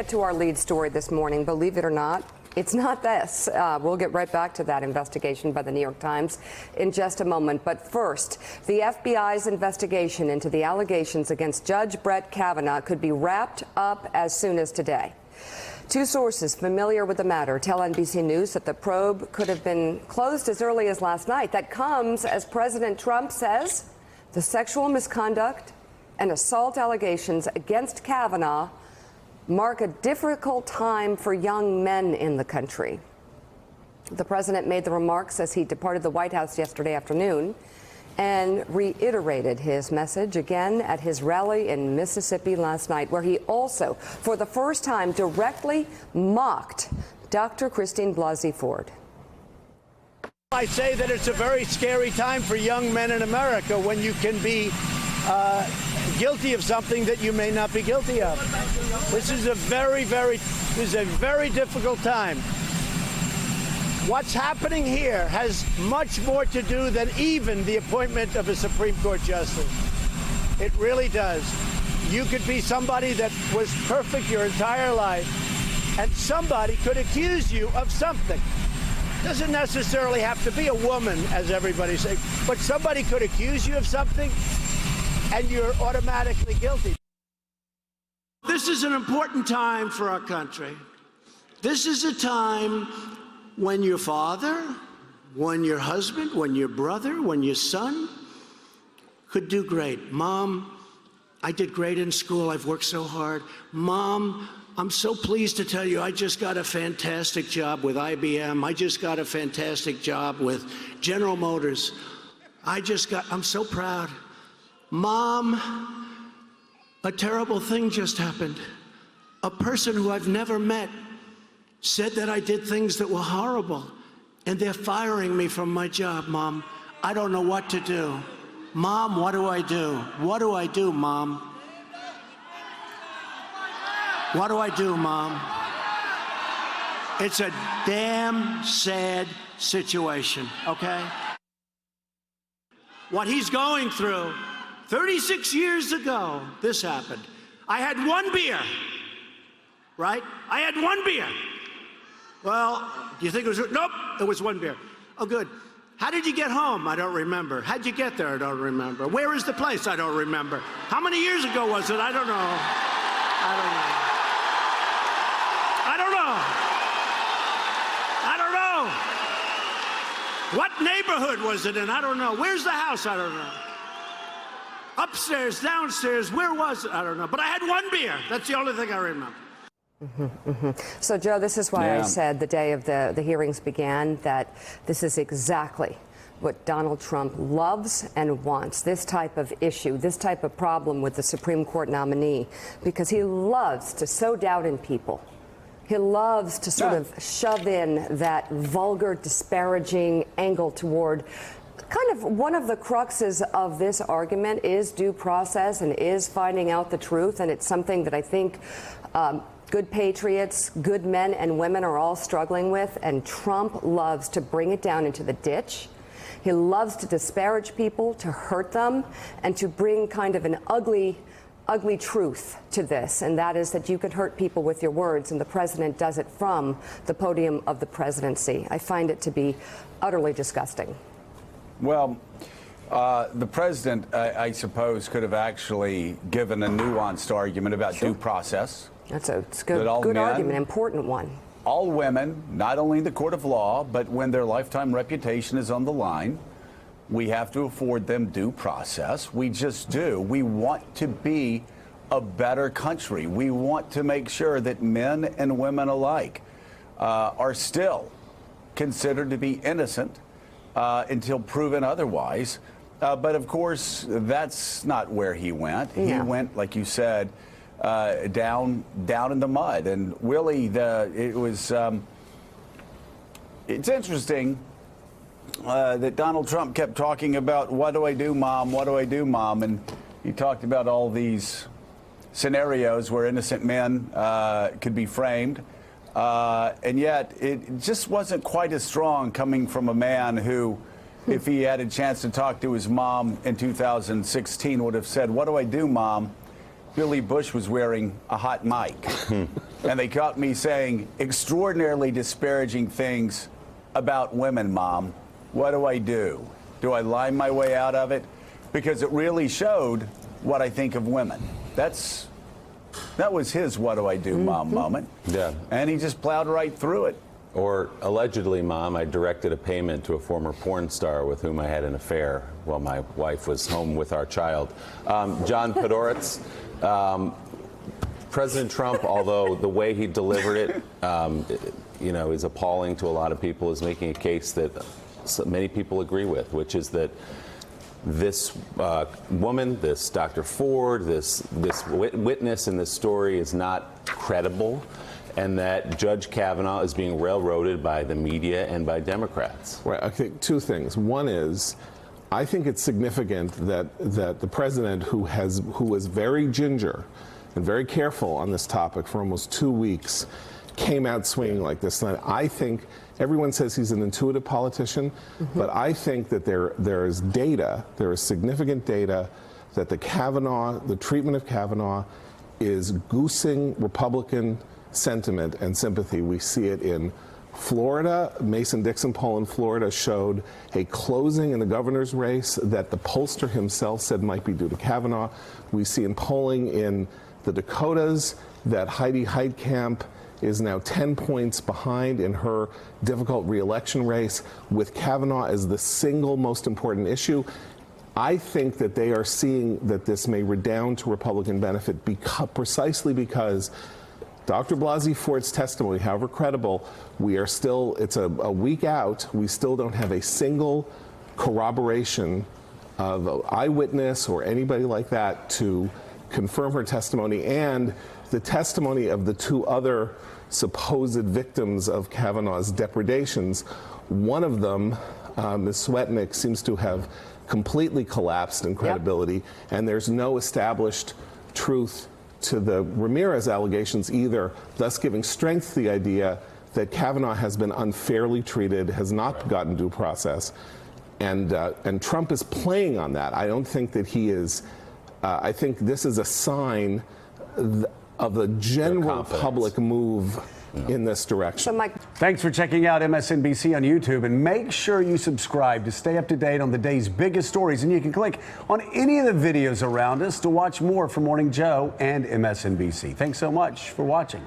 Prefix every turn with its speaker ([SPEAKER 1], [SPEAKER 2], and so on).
[SPEAKER 1] get to our lead story this morning. Believe it or not, it's not this. We'll get right back to that investigation by the New York Times in just a moment. But first, the FBI's investigation into the allegations against Judge Brett Kavanaugh could be wrapped up as soon as today. Two sources familiar with the matter tell NBC News that the probe could have been closed as early as last night. That comes as President Trump says the sexual misconduct and assault allegations against Kavanaugh mark a difficult time for young men in the country. The president made the remarks as he departed the White House yesterday afternoon and reiterated his message again at his rally in Mississippi last night, where he also, for the first time, directly mocked Dr. Christine Blasey Ford.
[SPEAKER 2] I say that it's a very scary time for young men in America when you can be guilty of something that you may not be guilty of. This is a very difficult time. What's happening here has much more to do than even the appointment of a Supreme Court justice. It really does. You could be somebody that was perfect your entire life, and somebody could accuse you of something. Doesn't necessarily have to be a woman, as everybody's saying, but somebody could accuse you of something, and you're automatically guilty. This is an important time for our country. This is a time when your father, when your husband, when your brother, when your son could do great. Mom, I did great in school. I've worked so hard. Mom, I'm so pleased to tell you I just got a fantastic job with IBM. I just got a fantastic job with General Motors. I'm so proud. Mom, a terrible thing just happened. A person who I've never met said that I did things that were horrible, and they're firing me from my job, Mom. I don't know what to do. Mom, what do I do? What do I do, Mom? What do I do, Mom? It's a damn sad situation, okay? What he's going through, 36 years ago, this happened. I had one beer, right? I had one beer. Well, do you think it was, nope, it was one beer. Oh, good. How did you get home? I don't remember. How'd you get there? I don't remember. Where is the place? I don't remember. How many years ago was it? I don't know. I don't know. What neighborhood was it in? I don't know. Where's the house? I don't know. Upstairs, downstairs, where was it? I don't know. But I had one beer. That's the only thing I remember.
[SPEAKER 1] So, Joe, this is why I said the day of the hearings began that this is exactly what Donald Trump loves and wants, this type of issue, this type of problem with the Supreme Court nominee, because he loves to sow doubt in people. He loves to sort of shove in that vulgar, disparaging angle toward kind of one of the cruxes of this argument is due process and is finding out the truth. And it's something that I think good patriots, good men and women are all struggling with. And Trump loves to bring it down into the ditch. He loves to disparage people, to hurt them, and to bring kind of an ugly truth to this, and that is that you could hurt people with your words, and the president does it from the podium of the presidency. I find it to be utterly disgusting.
[SPEAKER 3] Well, the president, I suppose, could have actually given a nuanced argument about due process.
[SPEAKER 1] It's a good argument, important one.
[SPEAKER 3] All women, not only in the court of law, but when their lifetime reputation is on the line, we have to afford them due process. We just do. We want to be a better country. We want to make sure that men and women alike are still considered to be innocent until proven otherwise. But of course, that's not where he went. He went, like you said, down in the mud. And really, it's interesting that Donald Trump kept talking about, what do I do, Mom? What do I do, Mom? And he talked about all these scenarios where innocent men could be framed. And yet it just wasn't quite as strong coming from a man who, if he had a chance to talk to his mom in 2016, would have said, what do I do, Mom? Billy Bush was wearing a hot mic. And they caught me saying extraordinarily disparaging things about women, Mom. What do I do? Do I lie my way out of it? Because it really showed what I think of women. That was his "what do I do, Mom" moment.
[SPEAKER 4] Yeah.
[SPEAKER 3] And he just plowed right through it.
[SPEAKER 4] Or allegedly, Mom, I directed a payment to a former porn star with whom I had an affair while my wife was home with our child. John Podhoretz, President Trump, although the way he delivered it, is appalling to a lot of people, is making a case that many people agree with, which is that this woman, this Dr. Ford, this witness in this story is not credible, and that Judge Kavanaugh is being railroaded by the media and by Democrats.
[SPEAKER 5] Right. I think two things. One is, I think it's significant that the president, who was very ginger and very careful on this topic for almost 2 weeks, came out swinging like this. And I think everyone says he's an intuitive politician, but I think that there is data, there is significant data that the treatment of Kavanaugh is goosing Republican sentiment and sympathy. We see it in Florida. Mason-Dixon poll in Florida showed a closing in the governor's race that the pollster himself said might be due to Kavanaugh. We see in polling in the Dakotas that Heidi Heitkamp is now 10 points behind in her difficult re-election race, with Kavanaugh as the single most important issue. I think that they are seeing that this may redound to Republican benefit precisely because Dr. Blasey Ford's testimony, however credible, it's a week out, we still don't have a single corroboration of an eyewitness or anybody like that to confirm her testimony, and the testimony of the two other supposed victims of Kavanaugh's depredations. One of them, Ms. Swetnick, seems to have completely collapsed in credibility, and there's no established truth to the Ramirez allegations either, thus giving strength to the idea that Kavanaugh has been unfairly treated, has not gotten due process, and Trump is playing on that. I don't think that he is. I think this is a sign of the general public move in this direction.
[SPEAKER 1] So, Mike,
[SPEAKER 6] thanks for checking out MSNBC on YouTube, and make sure you subscribe to stay up to date on the day's biggest stories. And you can click on any of the videos around us to watch more from Morning Joe and MSNBC. Thanks so much for watching.